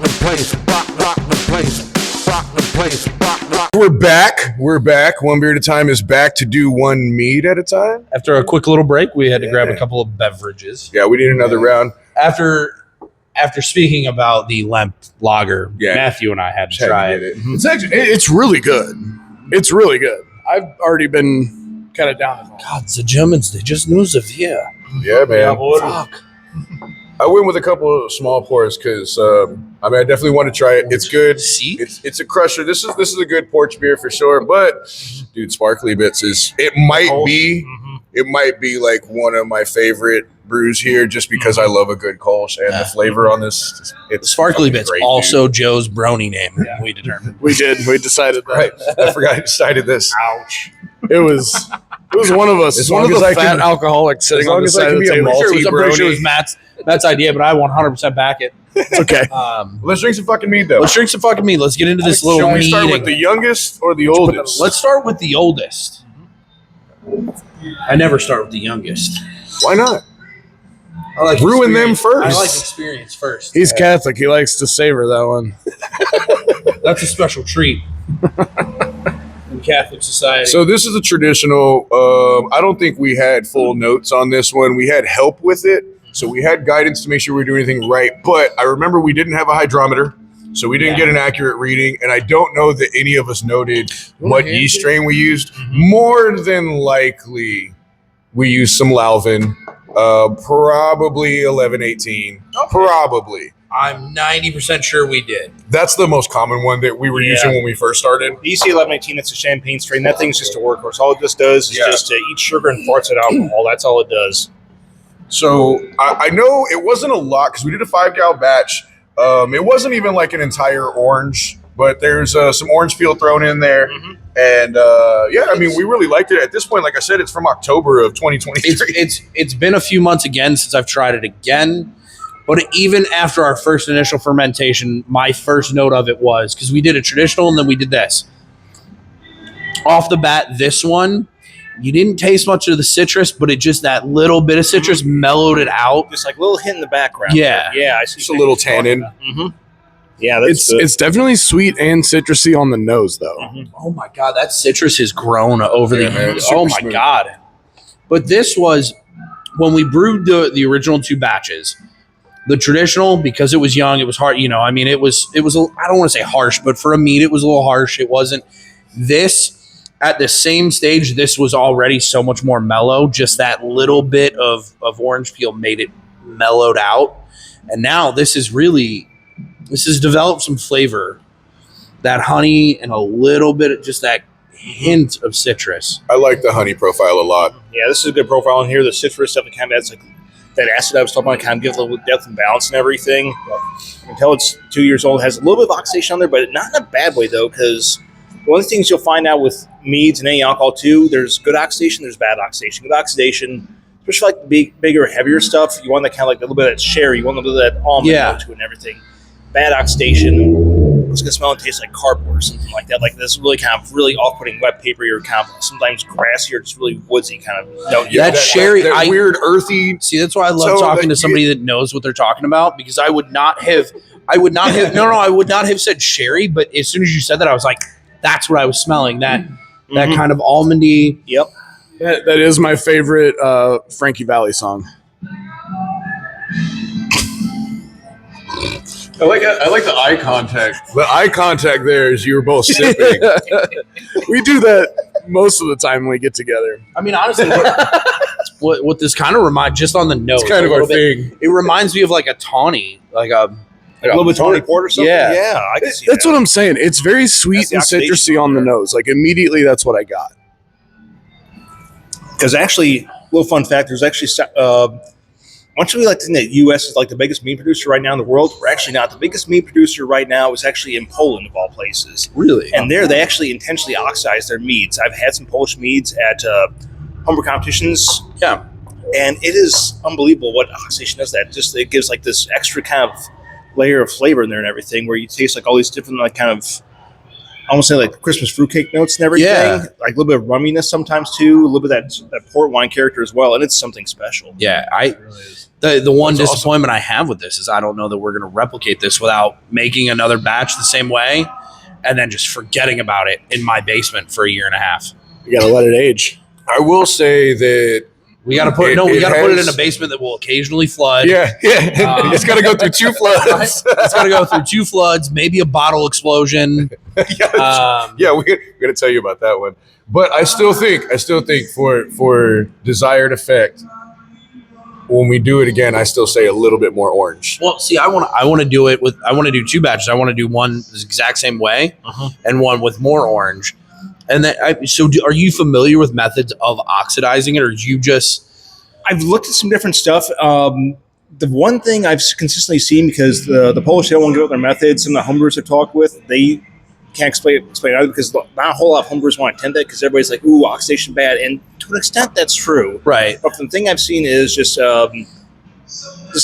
the place, rock the place, rock the place, rock. We're back. One beer at a time is back to do one mead at a time. After a quick little break, we had to grab a couple of beverages. Yeah, we need another round. After speaking about the Lemp lager, Matthew and I had to try it. It's really good. It's really good. I've already been kind of down. God, the Germans, they just knew the beer. Yeah, man. Fuck. I went with a couple of small pours because I definitely want to try it. It's good. See? It's a crusher. This is a good porch beer for sure. But dude, Sparkly Bits it might be like one of my favorite brews here just because I love a good Kolsch and the flavor on this. It's Sparkly Bits, great, also Joe's brony name. Yeah. We determined. We decided that. Right. I forgot I decided this. Ouch. It was one of us. As one long of as the I fat can- alcoholics sitting as long on the as I side can of the be a table. multi- I'm pretty sure it was brony. Matt's idea, but I 100% back it. It's okay. Let's drink some fucking mead though. Let's drink some fucking mead. Let's get into this little Shall we mead. start with the youngest or the oldest? Let's start with the oldest. I never start with the youngest. Why not? I like Ruin them experience. first. I like experience first. He's Catholic. He likes to savor that one. That's a special treat in Catholic society. So this is a traditional. I don't think we had full notes on this one. We had help with it, so we had guidance to make sure we were doing anything right. But I remember we didn't have a hydrometer, so we didn't get an accurate reading. And I don't know that any of us noted what yeast strain we used. More than likely, we used some Lalvin, probably 1118, probably. I'm 90% sure we did. That's the most common one that we were using when we first started. EC 1118, it's a champagne strain. That thing's just a workhorse. All it just does is just to eat sugar and farts at alcohol. That's all it does. So I know it wasn't a lot because we did a 5-gal batch. It wasn't even like an entire orange, but there's some orange peel thrown in there. And we really liked it. At this point, like I said, it's from October of 2023. It's been a few months again since I've tried it again. But even after our first initial fermentation, my first note of it was, because we did a traditional and then we did this. Off the bat, this one, you didn't taste much of the citrus, but it just, that little bit of citrus mellowed it out. Just like a little hint in the background. Yeah. Yeah, I see. Just a little tannin. Yeah, that's It's definitely sweet and citrusy on the nose, though. Oh my God, that citrus has grown over the man, years. it's super Oh my smooth. God. But this was, when we brewed the original 2 batches, the traditional, because it was young, it was hard, it was, I don't want to say harsh, but for a mead, it was a little harsh. It wasn't. This, at the same stage, this was already so much more mellow. Just that little bit of orange peel made it mellowed out. And now this has developed some flavor. That honey and a little bit of just that hint of citrus. I like the honey profile a lot. Yeah, this is a good profile in here. The citrus stuff, it kind of adds like that acid I was talking about, kind of gives a little depth and balance and everything. You can tell it's 2 years old. It has a little bit of oxidation on there, but not in a bad way, though, because one of the things you'll find out with meads and any alcohol, too, there's good oxidation, there's bad oxidation. Good oxidation, especially like bigger, heavier stuff, you want that kind of like a little bit of that sherry, you want a little bit of that almond note to it and everything. Bad oxidation, it's going to smell and taste like cardboard or something like that. Like this really kind of really off-putting wet paper, or kind of sometimes grassy or just really woodsy kind of note. That sherry, that weird earthy. See, that's why I love talking to somebody that knows what they're talking about, because I would not have said sherry, but as soon as you said that, I was like, that's what I was smelling. That kind of almondy. Yep. That is my favorite Frankie Valli song. I like the eye contact. The eye contact there is you were both sipping. We do that most of the time when we get together. I mean, honestly, what this kind of reminds, just on the nose, It's kind of our thing. It reminds me of like a tawny, like a little bit tawny port or something. Yeah. I can see That's that. what I'm saying. It's very sweet and That's the oxidation citrusy on the nose. Like immediately, that's what I got. Because actually, a little fun fact, there's actually much of we like to think that U.S. is like the biggest meat producer right now in the world. We're actually not. The biggest meat producer right now is actually in Poland, of all places. Really? And there, they actually intentionally oxidize their meads. I've had some Polish meads at homebrew competitions. Yeah. And it is unbelievable what oxidation does. That just it gives like this extra kind of layer of flavor in there and everything, where you taste like all these different like kind of I almost say like Christmas fruitcake notes and everything. Yeah. Like a little bit of rumminess sometimes too, a little bit of that port wine character as well, and it's something special. Yeah, the one disappointment I have with this is I don't know that we're going to replicate this without making another batch the same way and then just forgetting about it in my basement for a year and a half. You got to let it age. I will say that We got to put put it in a basement that will occasionally flood. yeah. It's got to go through 2 floods. It's got to go through 2 floods, maybe a bottle explosion. Yeah, we're going to tell you about that one. But I still think for desired effect, when we do it again, I still say a little bit more orange. Well, see, I want to do it with. I want to do 2 batches. I want to do one the exact same way, and one with more orange. And then, are you familiar with methods of oxidizing it, or do you just? I've looked at some different stuff. The one thing I've consistently seen, because the Polish don't want to give up their methods, some of the homebrewers I've talked with, they can't explain it either, because not a whole lot of homebrewers want to attempt that, because everybody's like, ooh, oxidation bad. And to an extent, that's true. Right. But the thing I've seen is just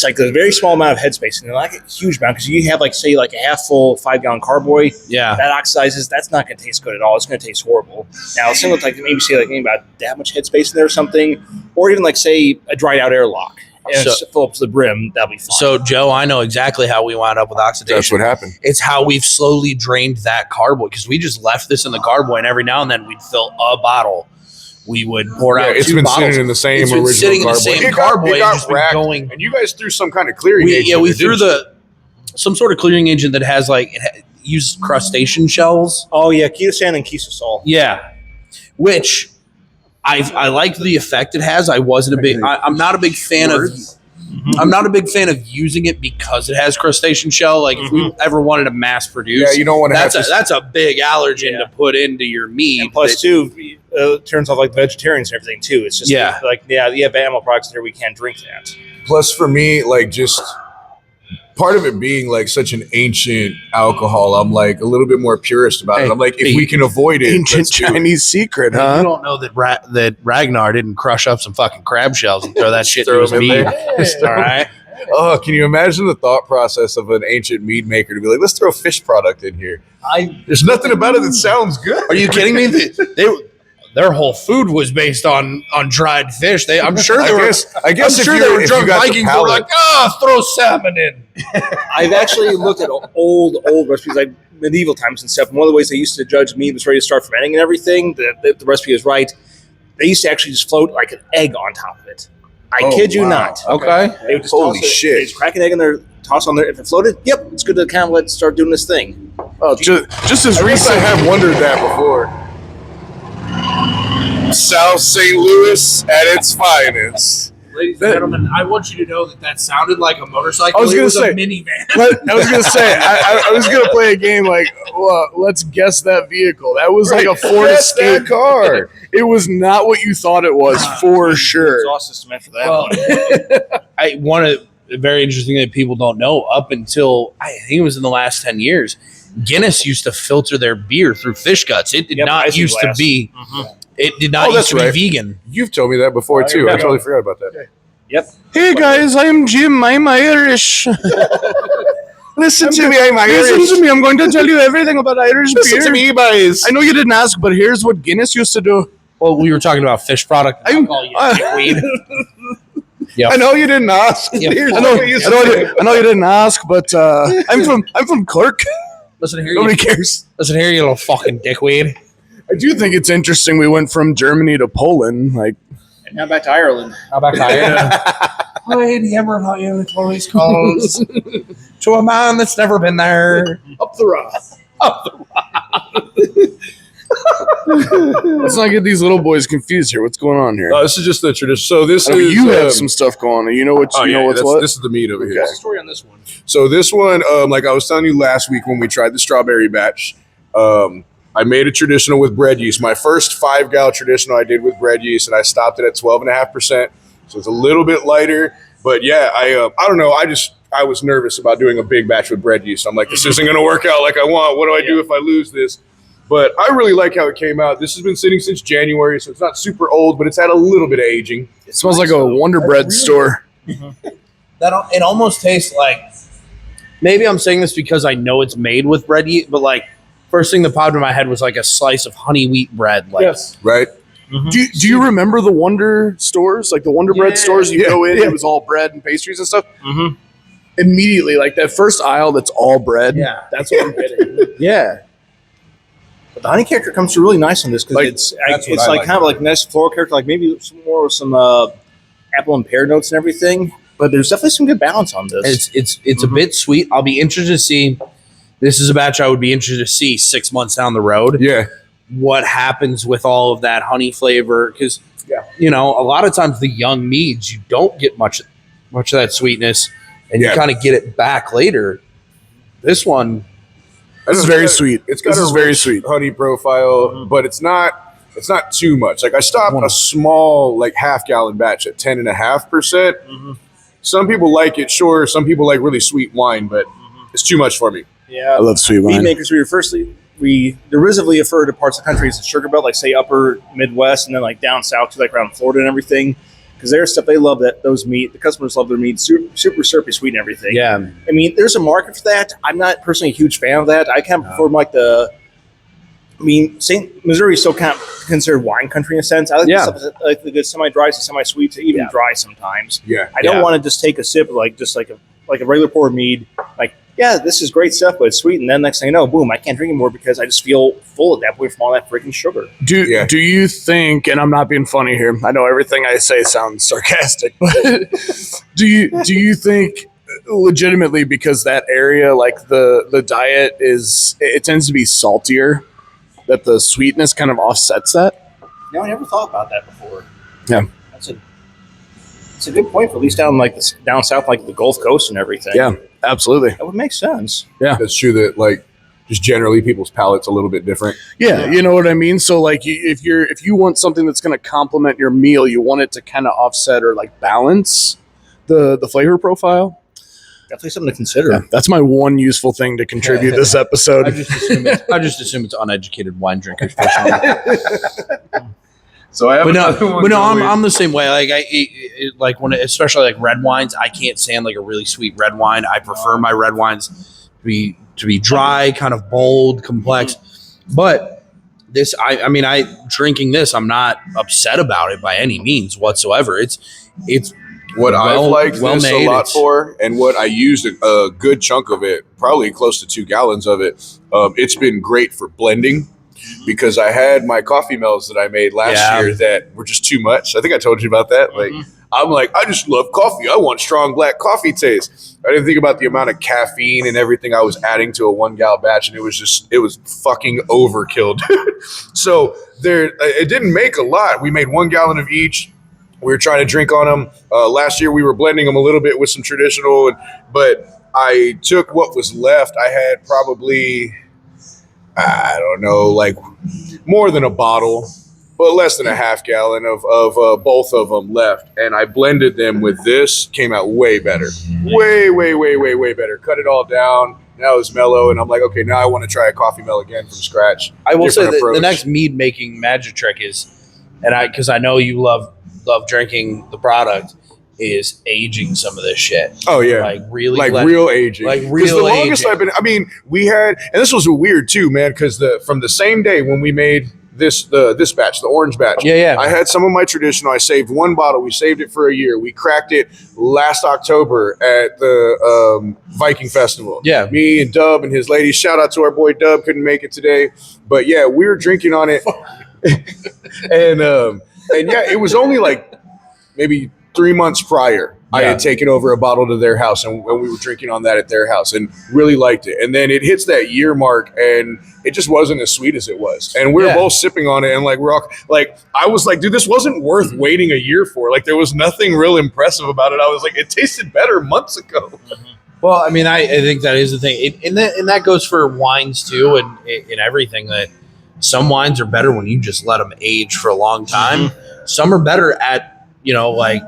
like a very small amount of headspace, and not like a huge amount, because you have like say like a half full 5-gallon carboy. Yeah. That oxidizes. That's not going to taste good at all. It's going to taste horrible. Now, similar to like maybe say like maybe about that much headspace in there or something, or even like say a dried out airlock and fill up to the brim. That'll be fine. So, Joe, I know exactly how we wound up with oxidation. That's what happened. It's how we've slowly drained that carboy, because we just left this in the carboy, and every now and then we'd fill a bottle. We would pour out. It's 2 been bottles. sitting in the same It's been original sitting in the carboy. same carboy. It got just been racked, going. and you guys threw some kind of clearing agent. We threw some sort of clearing agent that has like used crustacean shells. Oh yeah, ketosand and kesosol. Yeah, which I liked the effect it has. I'm not a big fan of. I'm not a big fan of using it because it has crustacean shell. Like if we ever wanted to mass produce, Yeah, you don't want to have that's a big allergen to put into your meat. And plus, too, it turns off like vegetarians and everything too. It's just you have animal products in there. We can't drink that. Plus, for me, like just part of it being like such an ancient alcohol, I'm like a little bit more purist about it. I'm like, if we can avoid it, Ancient Chinese secret, You huh? don't know that Ragnar didn't crush up some fucking crab shells and throw that shit Throw into his them in meat. there. All right. Oh, can you imagine the thought process of an ancient mead maker to be like, let's throw fish product in here? There's nothing about it that sounds good. Are you kidding me? Their whole food was based on dried fish. I'm sure they were. I guess I'm sure they were drunk Vikings who were palate, like, throw salmon in. I've actually looked at old recipes, like medieval times and stuff. And one of the ways they used to judge meat was ready to start fermenting and everything. The recipe is right. They used to actually just float like an egg on top of it. I kid you not. Okay. They would just Holy toss it, shit. they just crack an egg in there, toss on there. If it floated, yep, it's good to kind of let it start doing this thing. Oh, just as I guess I recent. have wondered that before. South St. Louis at its finest. Ladies and gentlemen, I want you to know that sounded like a motorcycle. I was gonna It was say- a minivan. I was gonna say I was gonna play a game like, well, let's guess that vehicle. That was like a Ford Guess that Escape car. It was not what you thought it was for sure. Exhaust system after that. One of the very interesting that people don't know, up until I think it was in the last 10 years, Guinness used to filter their beer through fish guts. It did not used to be. It did not used to be vegan. You've told me that before too. I totally forgot about that. Yep. Hey guys, I'm Jim. I'm Irish. Listen to me. I'm Irish. Listen to me. I'm going to tell you everything about Irish beer. Listen to me, guys. I know you didn't ask, but here's what Guinness used to do. Well, we were talking about fish product. I'll call you dickweed. I know you didn't ask. Yep. Here's I know what you said. you didn't ask, but I'm from Cork. Listen here, Nobody cares. Listen here, you little fucking dickweed. I do think it's interesting we went from Germany to Poland. Like, And now back to Ireland. How about Play the Emerald Police calls to a man that's never been there. up the Roth. Let's not get these little boys confused here. What's going on here? This is just the tradition. So this I mean, is you have some stuff going on. You know what's what? This is the meat over here. What's the story on this one? So this one, like I was telling you last week when we tried the strawberry batch, I made a traditional with bread yeast. My first 5-gallon traditional I did with bread yeast, and I stopped it at 12.5%. So it's a little bit lighter, but yeah, I don't know. I was nervous about doing a big batch with bread yeast. I'm like, this isn't going to work out like I want. What do I do if I lose this? But I really like how it came out. This has been sitting since January, so it's not super old, but it's had a little bit of aging. It smells like a Wonder Bread store. It almost tastes like, maybe I'm saying this because I know it's made with bread yeast, but like first thing that popped in my head was like a slice of honey wheat bread. Like, Yes. Right? Do you remember the Wonder stores, like the Wonder Bread stores? You go in, it was all bread and pastries and stuff. Mm-hmm. Immediately, like that first aisle that's all bread. Yeah. That's what I'm getting. Yeah. But the honey character comes through really nice on this because Like, it's that's what it's I like like kind of like nice floral character, like maybe some apple and pear notes and everything. But there's definitely some good balance on this. It's a bit sweet. I'll be interested to see. This is a batch I would be interested to see 6 months down the road. Yeah. What happens with all of that honey flavor? Because you know, a lot of times the young meads you don't get much of that sweetness, and you kind of get it back later. This one, This is very sweet. It's got This a is very rich sweet. honey profile, but it's not too much. Like I stopped a small, like half-gallon batch at 10.5%. Some people like it, sure. Some people like really sweet wine, but it's too much for me. Yeah, I love sweet mead wine. makers. We derisively refer to parts of the country as the sugar belt, like say upper Midwest, and then like down south to like around Florida and everything. Because there's stuff they love the customers love their meat, super syrupy, sweet, and everything. yeah, I mean, there's a market for that. I'm not personally a huge fan of that. I kind of prefer like St. Missouri is still kind of considered wine country in a sense. I like the stuff like the good semi-dry to semi-sweet to even dry sometimes. Yeah. I don't want to just take a sip of like a regular poured mead. Like, yeah, this is great stuff, but it's sweet. And then next thing you know, boom, I can't drink anymore because I just feel full at that point from all that freaking sugar. Do you think, and I'm not being funny here, I know everything I say sounds sarcastic, but do you think legitimately because that area, like the diet it tends to be saltier, that the sweetness kind of offsets that? No, I never thought about that before. Yeah. It's a good point for at least down south, like the Gulf Coast and everything. Yeah, absolutely. That would make sense. Yeah. That's true that like just generally people's palate's a little bit different. Yeah, you know what I mean? So like if you want something that's going to complement your meal, you want it to kind of offset or like balance the flavor profile. Definitely something to consider. Yeah, that's my one useful thing to contribute this episode. I just assume it's uneducated wine drinkers. Personally. So I have I'm the same way. Like especially like red wines, I can't stand like a really sweet red wine. I prefer my red wines to be dry, kind of bold, complex. But this, I drinking this, I'm not upset about it by any means whatsoever. It's what I've liked well this made. a lot for, and what I used a good chunk of it, probably close to 2 gallons of it. It's been great for blending. Because I had my coffee melts that I made last year that were just too much. I think I told you about that. Like, I'm like, I just love coffee. I want strong black coffee taste. I didn't think about the amount of caffeine and everything I was adding to a 1 gallon batch, and it was fucking overkill. So it didn't make a lot. We made 1 gallon of each. We were trying to drink on them. Last year we were blending them a little bit with some traditional, but I took what was left. I had probably, I don't know, like more than a bottle, but less than a half gallon of both of them left. And I blended them with this. Came out way better. Way better. Cut it all down. Now it's mellow. And I'm like, okay, now I want to try a coffee mill again from scratch. I will say Different that approach. the next mead making magic trick is, because I know you love drinking the product, is aging some of this shit. Oh yeah. Like really, like real aging. like 'Cause real the longest aging. I've been, I mean, we had, and this was weird too, man, because from the same day when we made this batch, the orange batch, Yeah. I had some of my traditional. I saved 1 bottle. We saved it for a year. We cracked it last October at the Viking Festival. Yeah. Me and Dub and his lady. Shout out to our boy Dub. Couldn't make it today, but yeah, we were drinking on it, and yeah, it was only like maybe 3 months prior. I had taken over a bottle to their house, and we were drinking on that at their house and really liked it. And then it hits that year mark, and it just wasn't as sweet as it was. And we were both sipping on it, and like we're all like, I was like, dude, this wasn't worth waiting a year for. Like there was nothing real impressive about it. I was like, it tasted better months ago. Well, I mean, I think that is the thing, and that goes for wines too, and everything. That some wines are better when you just let them age for a long time. Some are better at, like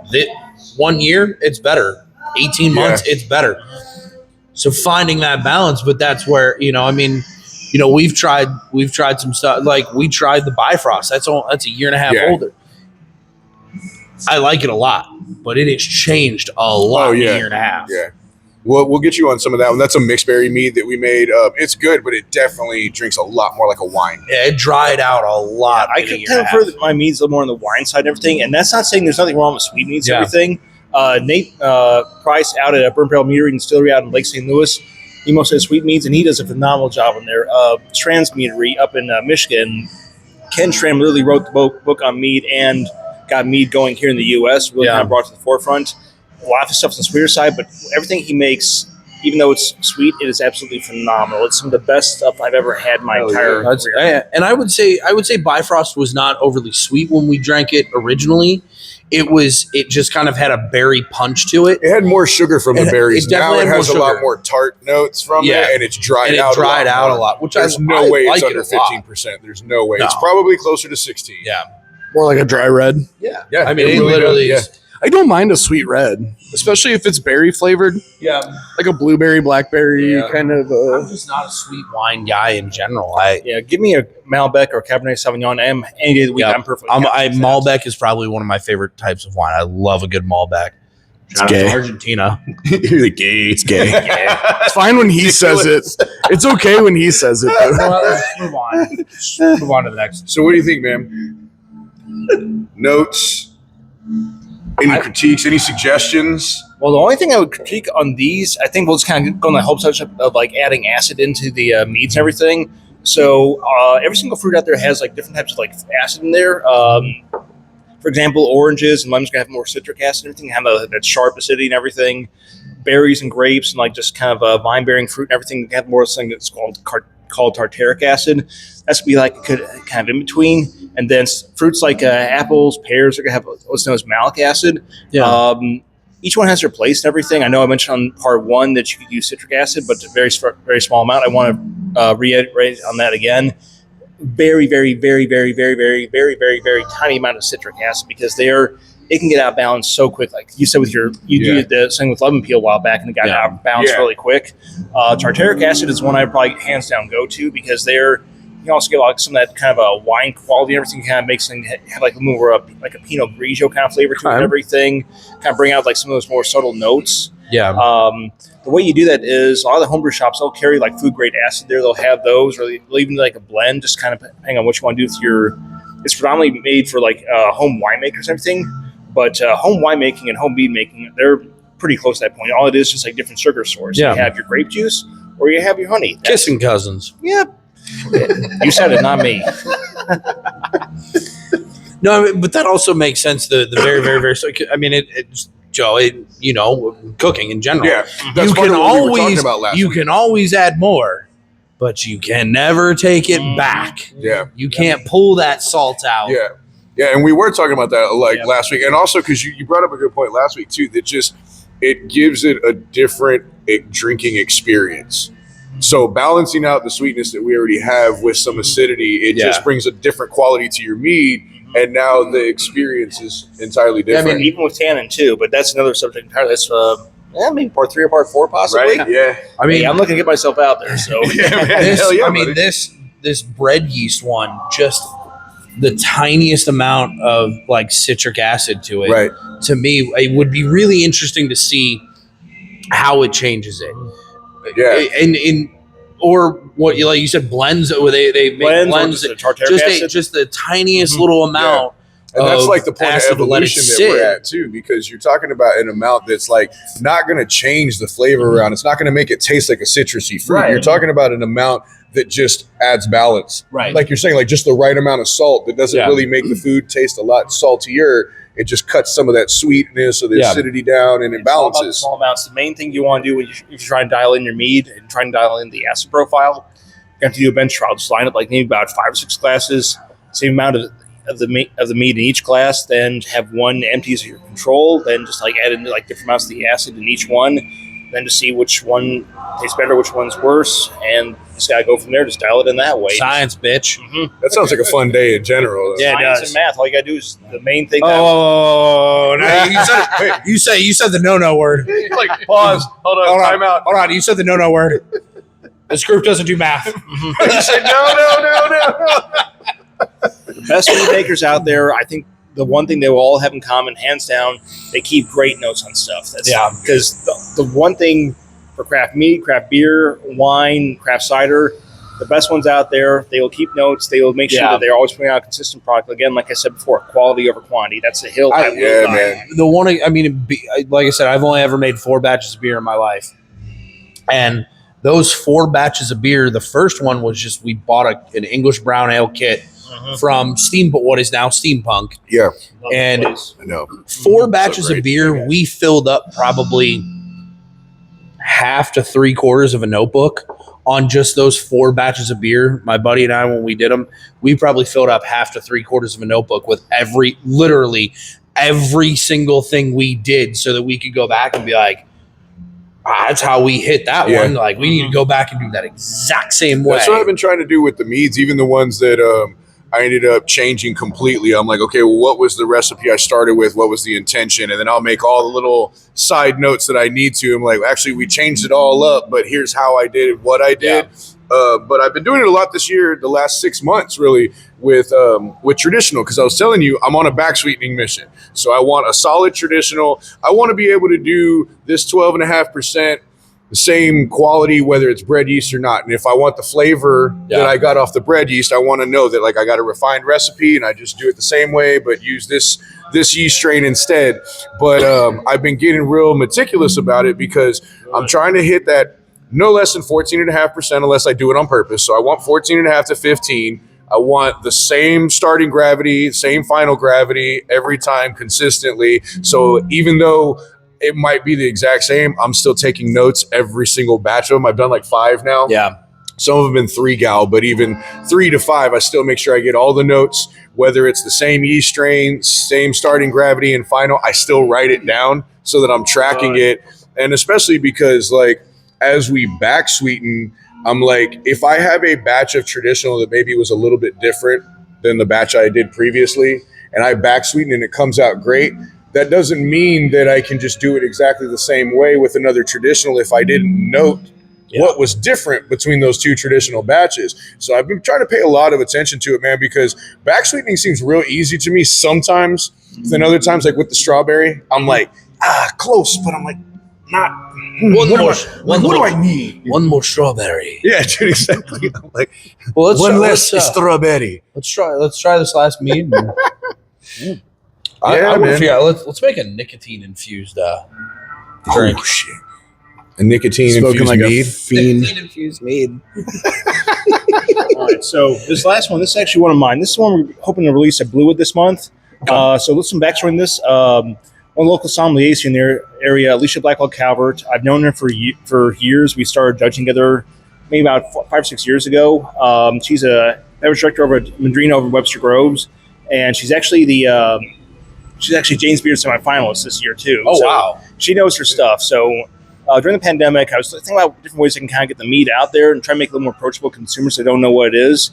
1 year, it's better. 18 months, it's better. So finding that balance, but that's where, we've tried some stuff. Like we tried the Bifrost. That's a year and a half older. I like it a lot, but it has changed a lot in a year and a half. Yeah. We'll get you on some of that one. That's a mixed berry mead that we made. It's good, but it definitely drinks a lot more like a wine. Yeah, it dried out a lot. I could kind of prefer my meads a little more on the wine side and everything, and that's not saying there's nothing wrong with sweet meads and everything. Nate Price out at Burn Barrel Meadery and Distillery out in Lake St. Louis, he mostly has sweet meads, and he does a phenomenal job on there. Schramm's Meadery up in Michigan, Ken Schramm literally wrote the book on mead and got mead going here in the U.S., really kind of brought it to the forefront. A lot of his stuff's on the sweeter side, but everything he makes, even though it's sweet, it is absolutely phenomenal. It's some of the best stuff I've ever had in my entire career. And I would say Bifrost was not overly sweet when we drank it originally. It just kind of had a berry punch to it. It had more sugar from the berries. Now it has a lot sugar. more tart notes from it, and it's dried out a lot. Which there's no way it's under 15%. There's no way. No. It's probably closer to 16. Yeah. More like a dry red. Yeah. Yeah. I mean, it it really literally does, is. I don't mind a sweet red, especially if it's berry flavored. Yeah. Like a blueberry, blackberry kind of. I'm just not a sweet wine guy in general. Give me a Malbec or Cabernet Sauvignon any day of the week. I'm perfect. Malbec is probably one of my favorite types of wine. I love a good Malbec. It's gay. Argentina. You're the gay. It's gay. It's fine when he says it. It's okay when he says it, though. Well, let's move on. Move on to the next. So what do you think, man? Notes? Any critiques? Any suggestions? Well, the only thing I would critique on these, I think we'll just kind of go on the whole subject of like adding acid into the meads and everything. So every single fruit out there has like different types of like acid in there. For example, oranges and lemons gonna have more citric acid and everything, have that sharp acidity and everything. Berries and grapes and like just kind of vine bearing fruit and everything have more of something that's called tartaric acid. That's gonna be like kind of in between. And then fruits like apples, pears are gonna have what's known as malic acid. Yeah. Each one has their place and everything. I know I mentioned on part one that you could use citric acid, but a very small amount. I want to reiterate on that again. Very, very, very, very, very, very, very, very, very tiny amount of citric acid because it can get out of balance so quick. Like you said with did the thing with lemon peel a while back and it got out of balance really quick. Tartaric acid is one I probably hands down go to because you can also get like some of that kind of a wine quality and everything kind of makes things have like more like a Pinot Grigio kind of flavor to it and everything. Kind of bring out like some of those more subtle notes. Yeah. The way you do that is a lot of the homebrew shops, they'll carry like food grade acid there. They'll have those or they'll even do like a blend, just kind of depending on what you want to do with it's predominantly made for like home winemakers and everything. But home winemaking and home mead making, they're pretty close to that point. All it is just like different sugar source. Yeah. You have your grape juice or you have your honey. Kissing cousins. Yeah. You said it, not me. No, but that also makes sense. The very, very, very. I mean, it's Joe. Cooking in general. Yeah, that's you part can of what we were talking always about last week. can always add more, but you can never take it back. Yeah, you can't pull that salt out. Yeah, yeah, and we were talking about that last week, and also because you brought up a good point last week too. That just it gives it a different drinking experience. So balancing out the sweetness that we already have with some acidity, it just brings a different quality to your mead, and now the experience is entirely different. I mean, even with tannin too, but that's another subject entirely. That's maybe part 3 or part 4 possibly. Right? Yeah. I mean, I'm looking to get myself out there. So this bread yeast one, just the tiniest amount of like citric acid to it. Right. To me, it would be really interesting to see how it changes it. Yeah. Or what you said, blends. They make blends. Just the tiniest little amount. And that's like the point of acid to let it evolution that sit. we're at too, because you're talking about an amount that's like not going to change the flavor around. It's not going to make it taste like a citrusy fruit. Right. You're talking about an amount that just adds balance. Right. Like you're saying, like just the right amount of salt that doesn't really make the food taste a lot saltier. It just cuts some of that sweetness or the acidity down and it balances. Small amounts. The main thing you want to do if you're trying to dial in your mead and trying to dial in the acid profile, you have to do a bench trial. Just line up like maybe about 5 or 6 glasses, same amount of the mead in each glass. Then have one empty as your control. Then just like add in like different amounts of the acid in each one. Then to see which one tastes better, which one's worse, and just gotta go from there. Just dial it in that way. Science, bitch. Mm-hmm. That sounds like a fun day in general. Yeah, Science it does. and math. All you gotta do is the main thing. Oh, no, you said the no word. Like pause. Hold on. Time out. Hold on. You said the no word. This group doesn't do math. You said no. The best mead makers out there, I think the one thing they will all have in common, hands down, they keep great notes on stuff. That's because the one thing for craft meat, craft beer, wine, craft cider. The best ones out there. They will keep notes. They will make sure that they're always putting out a consistent product. Again, like I said before, quality over quantity. That's the hill I will die. Man. The one, I mean, like I said, I've only ever made 4 batches of beer in my life. And those 4 batches of beer, the first one was just, we bought an English brown ale kit from what is now Steampunk. Yeah. And I know. 4 batches of beer, we filled up probably half to 3/4 of a notebook on just those 4 batches of beer. My buddy and I, when we did them, we probably filled up half to 3/4 of a notebook with literally every single thing we did so that we could go back and be like, that's how we hit that one. Like, we need to go back and do that exact same way. That's what I've been trying to do with the meads, even the ones that I ended up changing completely. I'm like, okay, well, what was the recipe I started with? What was the intention? And then I'll make all the little side notes that I need to. I'm like, actually, we changed it all up, but here's how I did what I did. But I've been doing it a lot this year, the last 6 months, really, with traditional, because I was telling you, I'm on a back sweetening mission. So I want a solid traditional. I want to be able to do this 12.5%, the same quality, whether it's bread yeast or not. And if I want the flavor that I got off the bread yeast, I want to know that, like, I got a refined recipe and I just do it the same way, but use this yeast strain instead. But I've been getting real meticulous about it because I'm trying to hit that no less than 14.5% unless I do it on purpose. So I want 14.5 to 15. I want the same starting gravity, same final gravity every time consistently. So even though it might be the exact same, I'm still taking notes every single batch of them. I've done like 5 now. Yeah. Some of them been 3 gal, but even 3 to 5, I still make sure I get all the notes, whether it's the same yeast strain, same starting gravity and final, I still write it down so that I'm tracking it. And especially because, like, as we back sweeten, I'm like, if I have a batch of traditional that maybe was a little bit different than the batch I did previously, and I back sweeten and it comes out great, that doesn't mean that I can just do it exactly the same way with another traditional if I didn't note what was different between those 2 traditional batches. So I've been trying to pay a lot of attention to it, man, because back sweetening seems real easy to me sometimes. Then other times, like with the strawberry, I'm like, close, but I'm like, not. What do I need? One more strawberry. Yeah, dude, exactly. I'm like, Well, let's one try, less strawberry. Let's try this last mead. I man. let's make a nicotine infused drink. Oh, shit. A nicotine Spoken infused like a mead. fiend. Nicotine infused mead. All right, so this last one, this is actually one of mine. This is one we're hoping to release at Bluewood this month. So let's some backstory on this. One local sommelier in their area, Alicia Blackwell Calvert. I've known her for years. We started judging together maybe about 5 or 6 years ago. She's a beverage director over at Madrina over in Webster Groves, and she's actually James Beard semifinalist this year too. Oh, so wow. She knows her stuff. So during the pandemic, I was thinking about different ways I can kind of get the mead out there and try to make it a little more approachable to consumers that don't know what it is.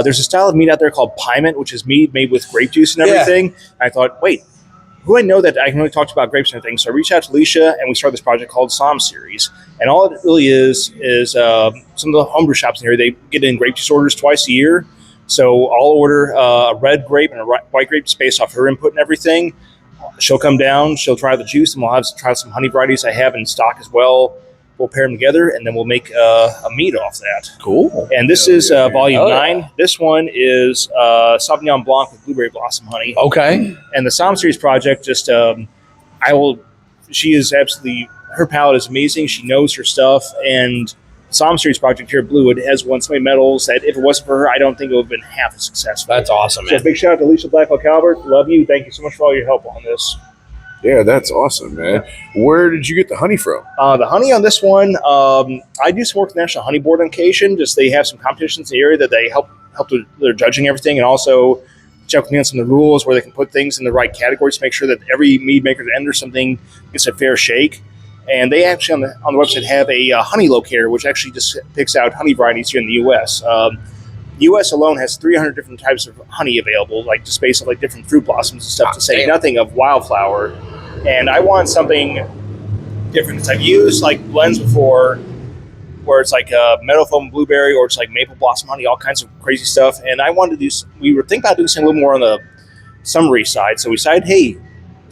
There's a style of mead out there called Pyment, which is mead made with grape juice and everything. And I thought, wait, who I know that I can really talk about grapes and everything. So I reached out to Alicia and we started this project called Somm Series. And all it really is some of the homebrew shops in here, they get in grape juice orders twice a year. So I'll order a red grape and a white grape based off her input and everything. She'll come down, she'll try the juice, and we'll have to try some honey varieties I have in stock as well. We'll pair them together, and then we'll make a mead off that. Cool. And this is volume 9. This one is Sauvignon Blanc with blueberry blossom honey. Okay. And the Somm Series project, she is absolutely, her palate is amazing. She knows her stuff. And the Somm Series project here at Bluewood has won so many medals that if it wasn't for her, I don't think it would have been half as successful. That's awesome, So man. big shout out to Alicia Blackwell Calvert. Love you. Thank you so much for all your help on this. Yeah, that's awesome, man. Where did you get the honey from? The honey on this one, I do some work with the National Honey Board on occasion. Just they have some competitions in the area that they help with their judging everything, and also check with me on some of the rules where they can put things in the right categories to make sure that every mead maker that enters something gets a fair shake. And they actually on the website have a honey locator, which actually just picks out honey varieties here in the U.S. The U.S. alone has 300 different types of honey available, like just based on like different fruit blossoms and stuff, to say nothing of wildflower. And I want something different that I've used like blends before, where it's like meadow foam blueberry or it's like maple blossom honey, all kinds of crazy stuff. And I wanted to we were thinking about doing something a little more on the summery side. So we decided, hey,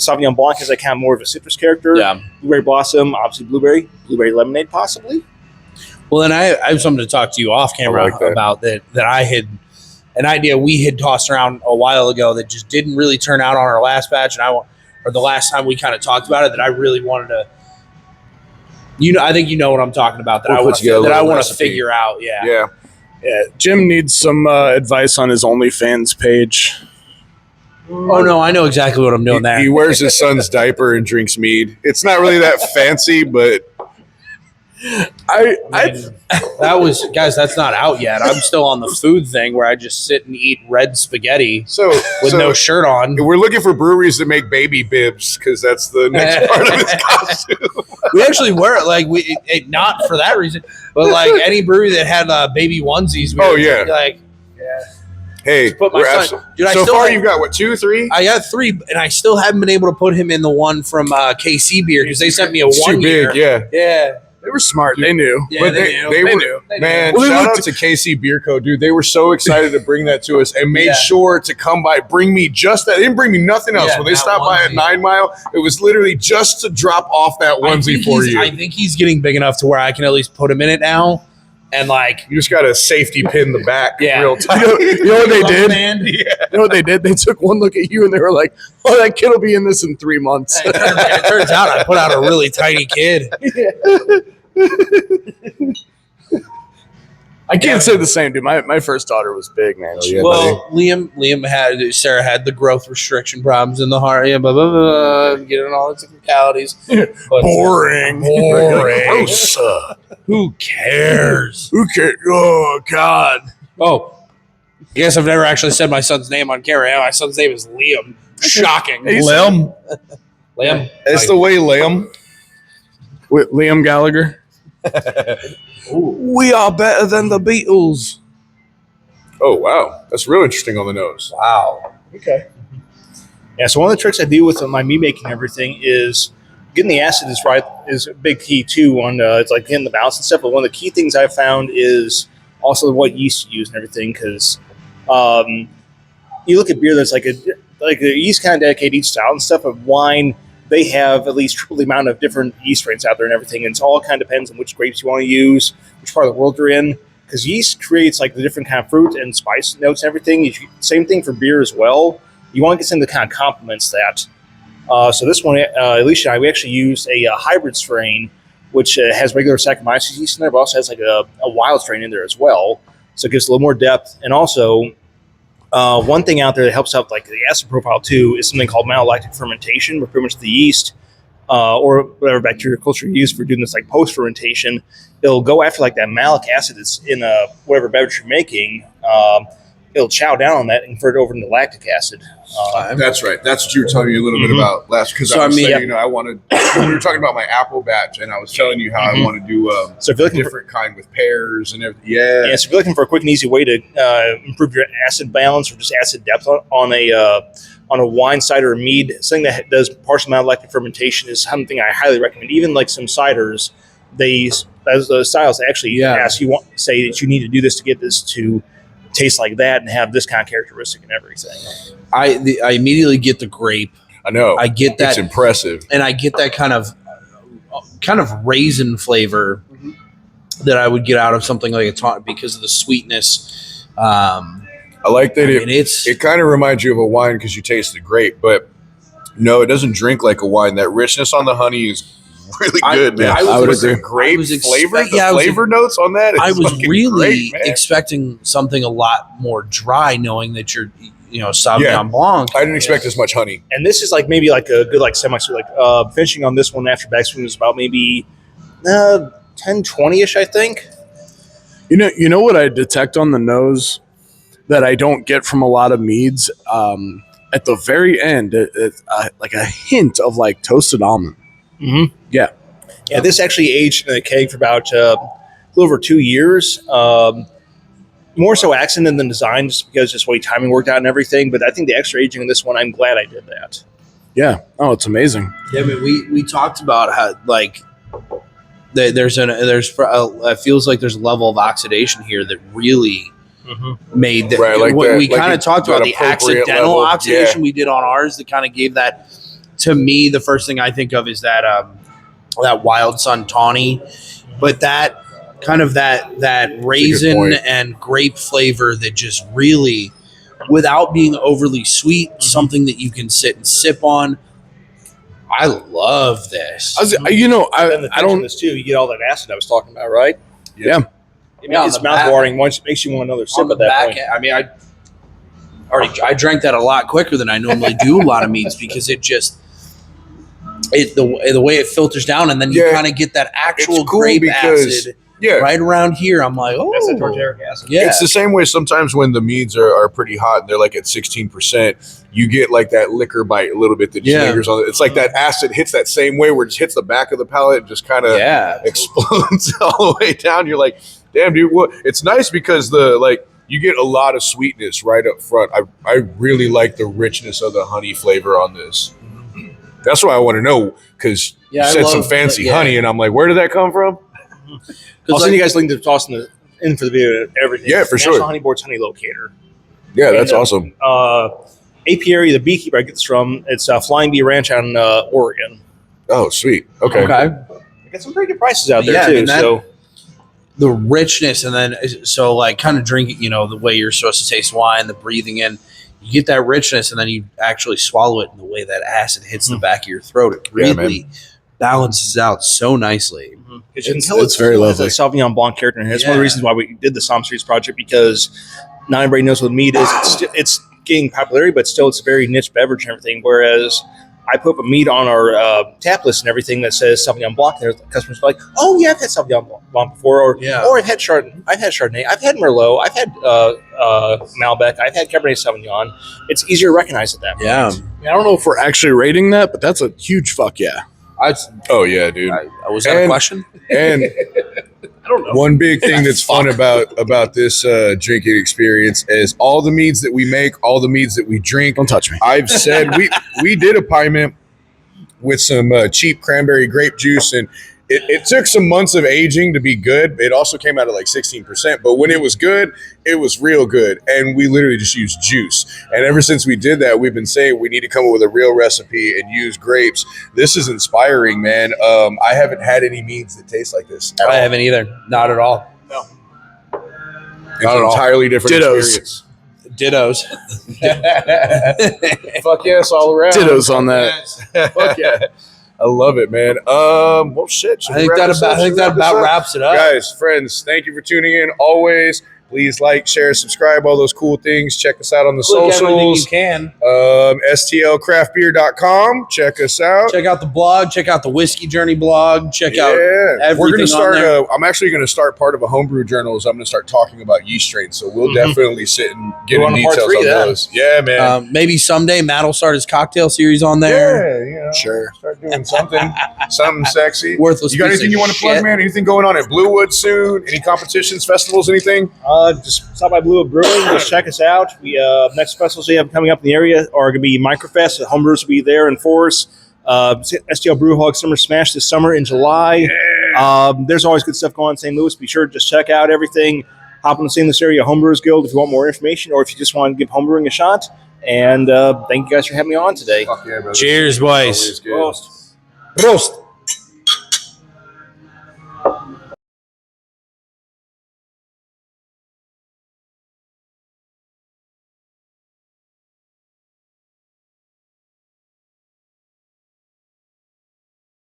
Sauvignon Blanc has like kind of more of a citrus character. Yeah. Blueberry Blossom, obviously blueberry lemonade, possibly. Well, then I have something to talk to you off camera about that I had an idea we had tossed around a while ago that just didn't really turn out on our last batch, and or the last time we kind of talked about it, that I really wanted to. I think you know what I'm talking about. That I want to figure out. Yeah. Jim needs some advice on his OnlyFans page. Oh no, I know exactly what I'm doing there. He wears his son's diaper and drinks mead. It's not really that fancy, but that's not out yet. I'm still on the food thing where I just sit and eat red spaghetti with no shirt on. We're looking for breweries that make baby bibs because that's the next part of his costume. We actually wear it not for that reason, but like any brewery that had baby onesies. Hey, put my son. Dude, so far you've got what, 2, 3? I got 3, and I still haven't been able to put him in the one from KC Beer because they sent me a it's 1 too year. big, Yeah. They were smart. They knew. Yeah, but they knew. Man, Well, shout out to KC Beer Co. Dude, they were so excited to bring that to us and made sure to come by, bring me just that. They didn't bring me nothing else. When they stopped by at 9 Mile, it was literally just to drop off that onesie for you. I think he's getting big enough to where I can at least put him in it now. And like, you just got to safety pin the back real tight. You know what they did? You know what they did? They took one look at you and they were like, "Oh, that kid will be in this in 3 months." It turns out I put out a really tiny kid. I can't say the same, dude. My first daughter was big, man. Sarah had the growth restriction problems in the heart. Yeah, blah, blah, blah, getting all the technicalities. Boring. Gross. Who cares? Who cares? Oh, God. Oh, I guess I've never actually said my son's name on camera. My son's name is Liam. Shocking. Lemp. It's the way Lemp. With Liam Gallagher. We are better than the Beatles. Oh, wow. That's real interesting on the nose. Wow. Okay. Yeah, so one of the tricks I do with my mead making and everything is getting the acid is a big key too on it's like getting the balance and stuff. But one of the key things I found is also what yeast to use and everything, because you look at beer that's like a yeast kind of dedicate each style and stuff. Of wine, they have at least triple the amount of different yeast strains out there and everything. And it's all kind of depends on which grapes you want to use, which part of the world you're in. Because yeast creates like the different kind of fruit and spice notes and everything. Same thing for beer as well. You want to get something that kind of complements that. So this one, Alicia and I, we actually used a hybrid strain, which has regular Saccharomyces yeast in there, but also has like a wild strain in there as well. So it gives a little more depth. And also, one thing out there that helps out like the acid profile too is something called malolactic fermentation, where pretty much the yeast or whatever bacterial culture you use for doing this like post fermentation, it'll go after like that malic acid that's in whatever beverage you're making. It'll chow down on that and convert it over into lactic acid. That's right. That's what you were telling me a little bit about last. Because I was saying, I wanted. We were talking about my apple batch, and I was telling you how I want to do so if you're looking different kind with pears and everything. Yeah. So if you're looking for a quick and easy way to improve your acid balance or just acid depth on a wine, cider, or mead, something that does partial malolactic fermentation is something I highly recommend. Even like some ciders, those styles actually ask you say that you need to do this to get this to taste like that and have this kind of characteristic and everything. I immediately get the grape. I know. I get that. It's impressive. And I get that kind of raisin flavor that I would get out of something like a tonic because of the sweetness. I like that it kind of reminds you of a wine because you taste the grape, but no, it doesn't drink like a wine. That richness on the honey is really good, man. I would agree. Grape flavor, flavor notes on that. I was really expecting something a lot more dry, knowing that you're, Sauvignon Blanc. I didn't expect as much honey. And this is like maybe like a good like semi-sweet. Like finishing on this one after backswing is about maybe 10-20ish, I think. You know what I detect on the nose that I don't get from a lot of meads? At the very end, it's like a hint of like toasted almond. Mm-hmm. Yeah. This actually aged in a keg for about a little over 2 years. More so accident than design, just because just the way timing worked out and everything. But I think the extra aging in this one, I'm glad I did that. Yeah. Oh, it's amazing. Yeah, I mean, we talked about how like it feels like there's a level of oxidation here that really made that. Right, we kind of talked about the accidental oxidation we did on ours that kind of gave that to me, the first thing I think of is that Wild Sun Tawny, but that kind of that raisin and grape flavor that just really, without being overly sweet, something that you can sit and sip on. I love this. And the I don't. This too. You get all that acid I was talking about, right? Yeah. It's mouthwatering. Once makes you want another sip at that point. I mean, I drank that a lot quicker than I normally do a lot of meads because the way it filters down, and then you kind of get that actual cool grape acid right around here. I'm like, oh, that's the tartaric acid. Yeah. It's the same way sometimes when the meads are pretty hot and they're like at 16%, you get like that liquor bite a little bit that lingers on it. It's like that acid hits that same way where it just hits the back of the palate and just kind of explodes all the way down. You're like, damn, dude. What? It's nice because you get a lot of sweetness right up front. I really like the richness of the honey flavor on this. That's why I want to know, because you said some fancy honey, and I'm like, where did that come from? I'll send you guys a link to toss in for the video and everything. Yeah, for National sure. Honey Board's honey locator. Yeah, that's awesome. Apiary, the beekeeper I get this from, it's Flying Bee Ranch out in Oregon. Oh, sweet. Okay. They got some pretty good prices out there, too. So the richness, and then kind of drinking, the way you're supposed to taste wine, the breathing in, you get that richness, and then you actually swallow it, and the way that acid hits the back of your throat, it really balances out so nicely. You can tell it's very lovely. It's a Sauvignon Blanc character, and it's one of the reasons why we did the Psalm Streets project, because not everybody knows what mead is. It's getting popularity, but still it's a very niche beverage and everything, whereas I put a mead on our tap list and everything that says Sauvignon Blanc. There, the customers are like, "Oh yeah, I've had Sauvignon Blanc before," or I've had Chardonnay, I've had Merlot, I've had Malbec, I've had Cabernet Sauvignon. It's easier to recognize at that point. Yeah, I don't know if we're actually rating that, but that's a huge fuck yeah. Oh yeah, dude. Was that a question? And I don't know. One big thing that's fun about this drinking experience is all the meads that we make, all the meads that we drink. Don't touch me. I've said we did a piment with some cheap cranberry grape juice, and it took some months of aging to be good. It also came out at like 16%, but when it was good, it was real good. And we literally just used juice. And ever since we did that, we've been saying we need to come up with a real recipe and use grapes. This is inspiring, man. I haven't had any meads that taste like this. I haven't either. Not at all. No. It's an entirely different experience. Dittos. Fuck yes, all around. Dittos on that. Fuck yeah. I love it, man. Well, shit. I think that about wraps it up. Guys, friends, thank you for tuning in. Always, please like, share, subscribe, all those cool things. Check us out on the socials. You can. STLcraftbeer.com. Check us out. Check out the blog. Check out the Whiskey Journey blog. Check out everything. We're gonna start. On there. I'm actually going to start part of a homebrew journal. I'm going to start talking about yeast strains. So we'll definitely sit and get in details on those. Yeah, man. Maybe someday Matt will start his cocktail series on there. Yeah, Sure. Start doing something sexy. Worthless. You got anything you want to plug, man? Anything going on at Bluewood soon? Any competitions, festivals, anything? Just stop by Bluewood Brewing. Just check us out. We next festivals we have coming up in the area are going to be Microfest. The homebrewers will be there in force. STL Brew Hog Summer Smash this summer in July. Yeah. There's always good stuff going on in St. Louis. Be sure to just check out everything. Hop on the St. Louis Area Homebrewers Guild if you want more information, or if you just want to give homebrewing a shot. And thank you guys for having me on today. Fuck yeah, brother. Cheers, boys. Always good. Prost.